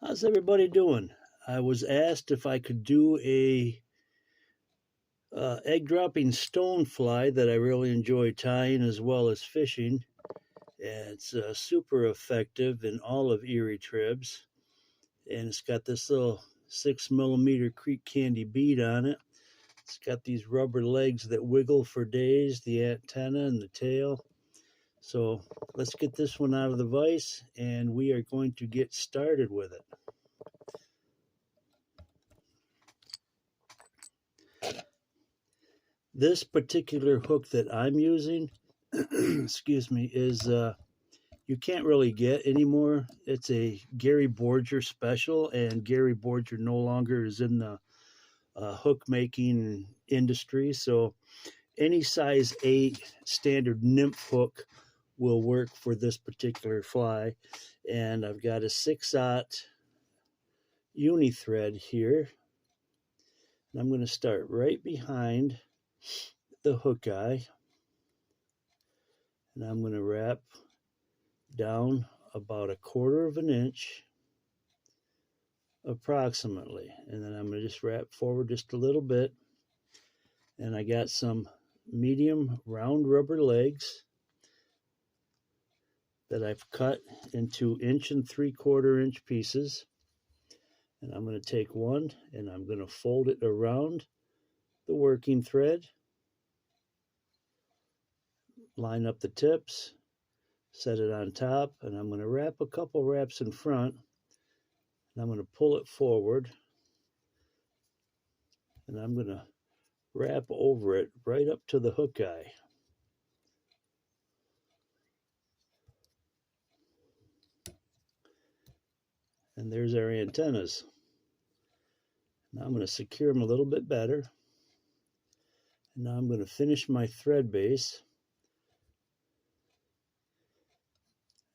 How's everybody doing? I was asked if I could do a egg dropping stonefly that I really enjoy tying as well as fishing. And it's super effective in all of Erie tribs, and it's got this little 6 millimeter Creek Candy bead on it. It's got these rubber legs that wiggle for days, the antenna and the tail. So let's get this one out of the vise, and we are going to get started with it. This particular hook that I'm using, excuse me, is you can't really get anymore. It's a Gary Borger special, and Gary Borger no longer is in the hook making industry. So any size 8 standard nymph hook will work for this particular fly. And I've got a 6/0 uni thread here. And I'm going to start right behind the hook eye, and I'm going to wrap down about 1/4 of an inch approximately, and then I'm going to just wrap forward just a little bit. And I got some medium round rubber legs that I've cut into 1 3/4 inch pieces, and I'm going to take one and I'm going to fold it around the working thread, line up the tips, set it on top, and I'm going to wrap a couple wraps in front, and I'm going to pull it forward, and I'm going to wrap over it right up to the hook eye. And there's our antennas. Now I'm going to secure them a little bit better. And now I'm going to finish my thread base,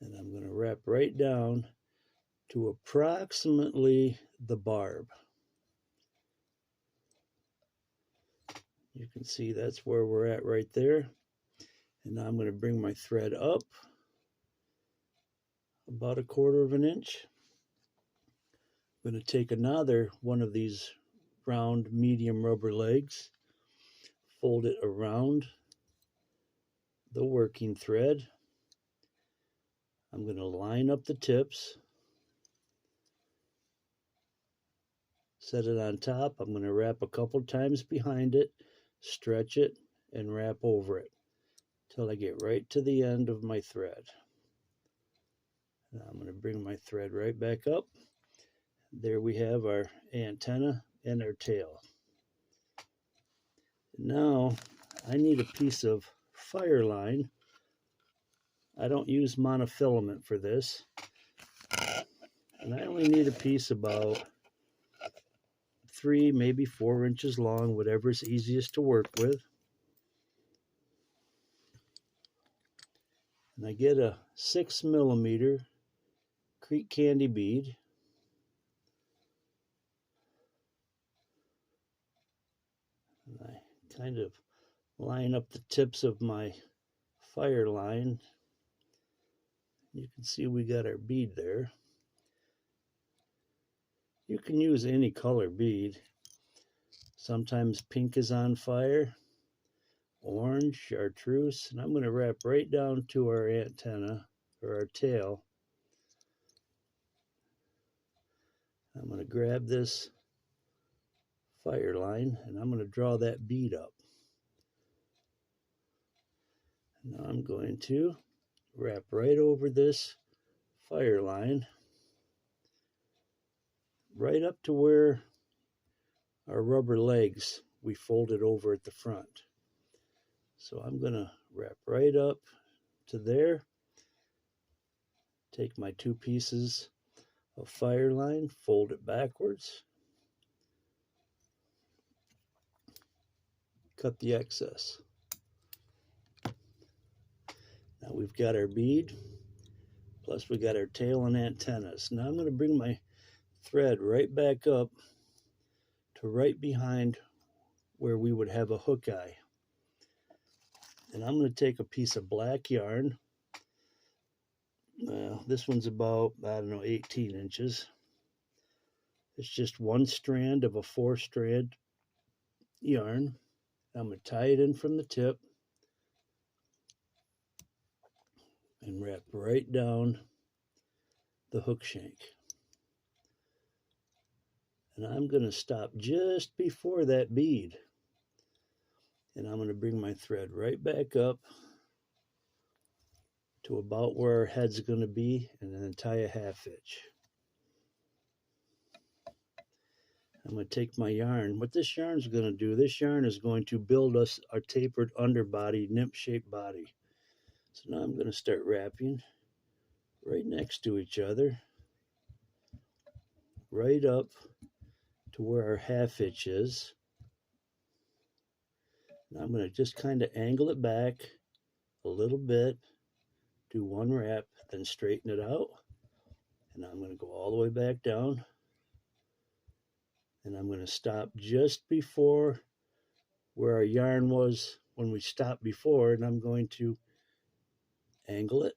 and I'm going to wrap right down to approximately the barb. You can see that's where we're at right there. And now I'm going to bring my thread up about 1/4 of an inch. I'm going to take another one of these round medium rubber legs, fold it around the working thread. I'm going to line up the tips, set it on top. I'm going to wrap a couple times behind it, stretch it, and wrap over it till I get right to the end of my thread. Now I'm going to bring my thread right back up. There we have our antenna and our tail. Now I need a piece of fire line. I don't use monofilament for this, and I only need a piece about 3, maybe 4 inches long, whatever's easiest to work with. And I get a 6 millimeter Creek Candy bead. And I kind of line up the tips of my fire line. You can see we got our bead there. You can use any color bead. Sometimes pink is on fire, orange, chartreuse, and I'm going to wrap right down to our antenna or our tail. I'm going to grab this fire line and I'm going to draw that bead up. Now I'm going to wrap right over this fire line, right up to where our rubber legs we folded over at the front. So I'm going to wrap right up to there, take my 2 pieces of fire line, fold it backwards, cut the excess. Now we've got our bead, plus we got our tail and antennas. Now I'm going to bring my thread right back up to right behind where we would have a hook eye. And I'm going to take a piece of black yarn. This one's about, I don't know, 18 inches. It's just one strand of a 4-strand yarn. I'm going to tie it in from the tip and wrap right down the hook shank. And I'm going to stop just before that bead. And I'm going to bring my thread right back up to about where our head's going to be, and then tie a 1/2 hitch. I'm going to take my yarn. What this yarn is going to do, this yarn is going to build us our tapered underbody, nymph-shaped body. So now I'm going to start wrapping right next to each other, right up to where our 1/2 hitch is. And I'm going to just kind of angle it back a little bit, do one wrap, then straighten it out. And I'm going to go all the way back down. And I'm going to stop just before where our yarn was when we stopped before, and I'm going to angle it,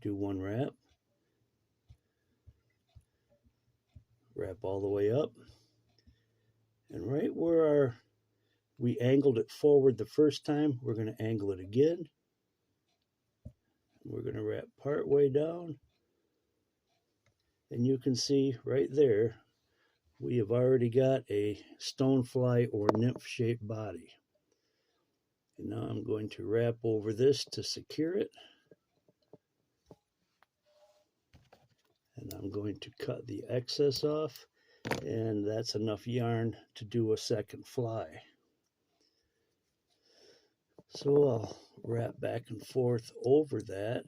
do one wrap, wrap all the way up, and right where we angled it forward the first time, we're going to angle it again. We're going to wrap part way down, and you can see right there we have already got a stonefly or nymph-shaped body. And now I'm going to wrap over this to secure it. And I'm going to cut the excess off, and that's enough yarn to do a second fly. So I'll wrap back and forth over that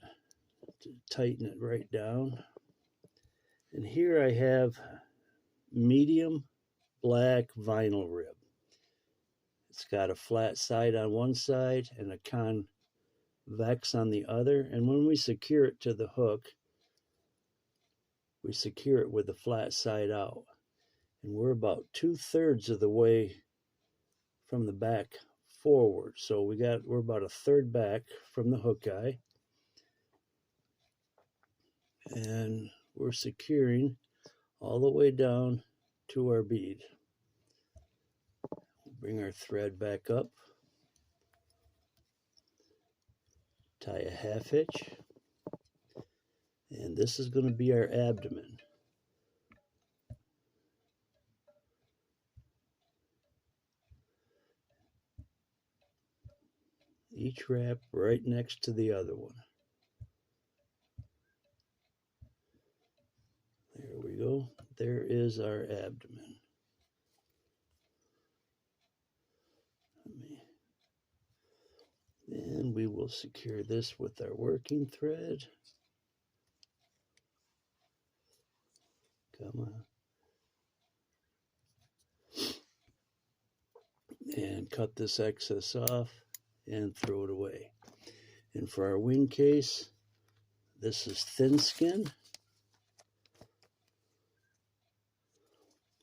to tighten it right down. And here I have medium black vinyl rib. It's got a flat side on one side and a convex on the other. And when we secure it to the hook, we secure it with the flat side out. And we're about 2/3 of the way from the back forward. So we're about 1/3 back from the hook eye. And we're securing all the way down to our bead. Bring our thread back up, tie a 1/2 hitch, and this is going to be our abdomen. Each wrap right next to the other one. There we go. There is our abdomen. And we will secure this with our working thread. Come on. And cut this excess off and throw it away. And for our wing case, this is thin skin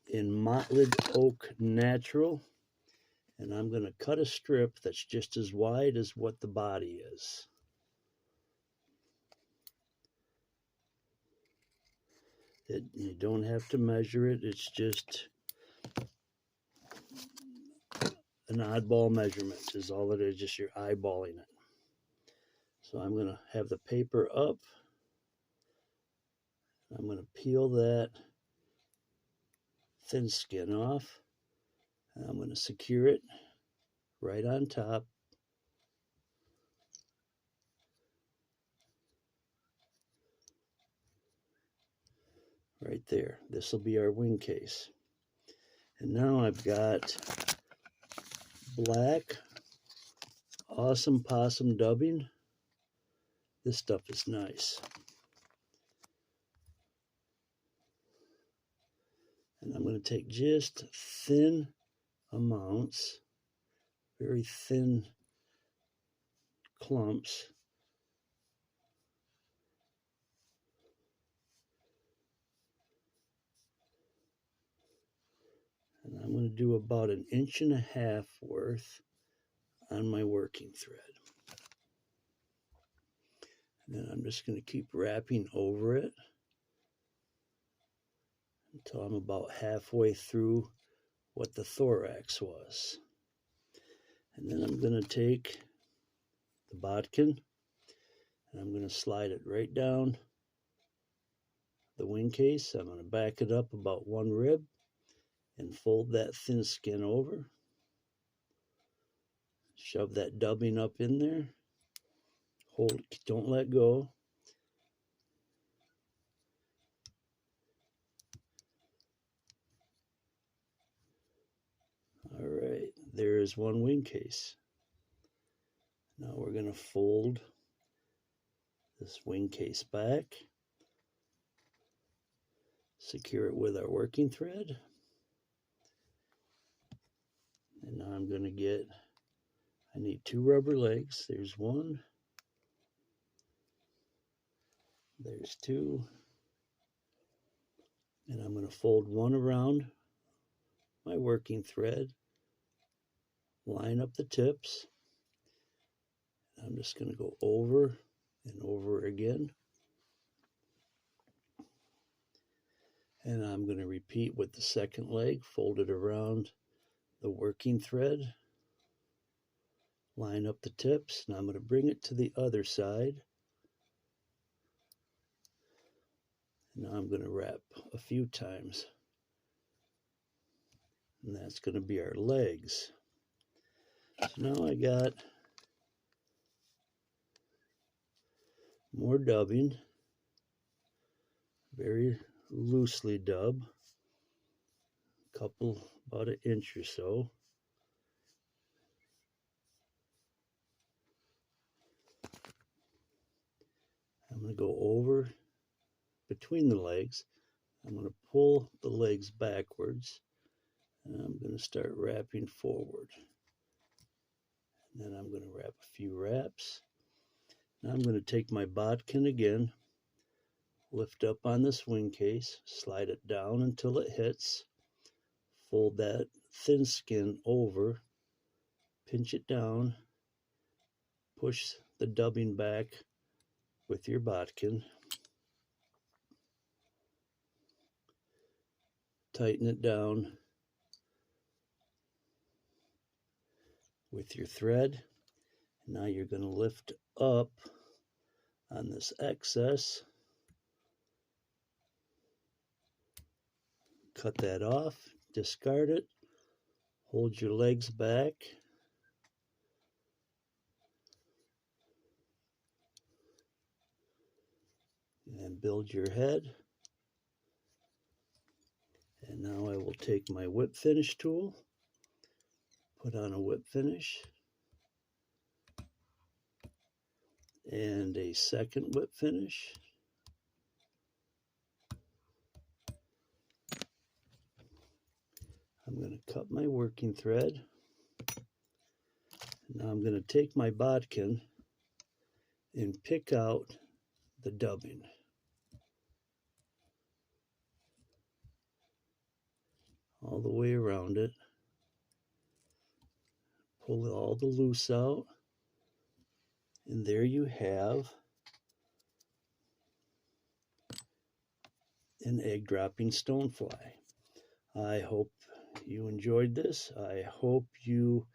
in mottled oak natural. And I'm going to cut a strip that's just as wide as what the body is. You don't have to measure it. It's just an oddball measurement is all it is, just you're eyeballing it. So I'm going to have the paper up. I'm going to peel that thin skin off. And I'm going to secure it right on top. Right there. This will be our wing case. And now I've got black awesome possum dubbing. This stuff is nice. And I'm going to take just thin amounts, very thin clumps. And I'm going to do about 1.5 inches worth on my working thread. And then I'm just going to keep wrapping over it till I'm about halfway through what the thorax was. And then I'm going to take the bodkin and I'm going to slide it right down the wing case. I'm going to back it up about 1 rib and fold that thin skin over. Shove that dubbing up in there. Hold, don't let go. All right, there is 1 wing case. Now we're going to fold this wing case back, secure it with our working thread, and now I'm going to get, I need 2 rubber legs. There's 1, there's 2, and I'm going to fold 1 around my working thread, line up the tips. I'm just going to go over and over again. And I'm going to repeat with the second leg, fold it around the working thread, line up the tips. Now I'm going to bring it to the other side. Now I'm going to wrap a few times. And that's going to be our legs. So now I got more dubbing, very loosely dub, couple, about 1 inch or so. I'm going to go over between the legs. I'm going to pull the legs backwards, and I'm going to start wrapping forward. And then I'm going to wrap a few wraps. Now I'm going to take my bodkin again, lift up on this wing case, slide it down until it hits, fold that thin skin over, pinch it down, push the dubbing back with your bodkin, tighten it down with your thread. Now you're going to lift up on this excess, cut that off, discard it, hold your legs back, and build your head. And now I will take my whip finish tool, put on a whip finish, and a second whip finish. I'm going to cut my working thread. Now I'm going to take my bodkin and pick out the dubbing. All the way around it. Pull all the loose out. And there you have an egg dropping stonefly. I hope you enjoyed this. I hope you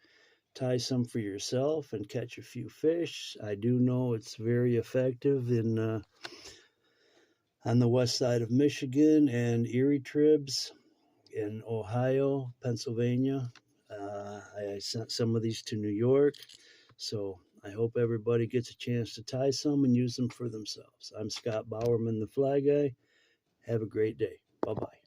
tie some for yourself and catch a few fish. I do know it's very effective in on the west side of Michigan and Erie tribs in Ohio, Pennsylvania. I sent some of these to New York, so I hope everybody gets a chance to tie some and use them for themselves. I'm Scott Bowerman, the Fly Guy. Have a great day. Bye-bye.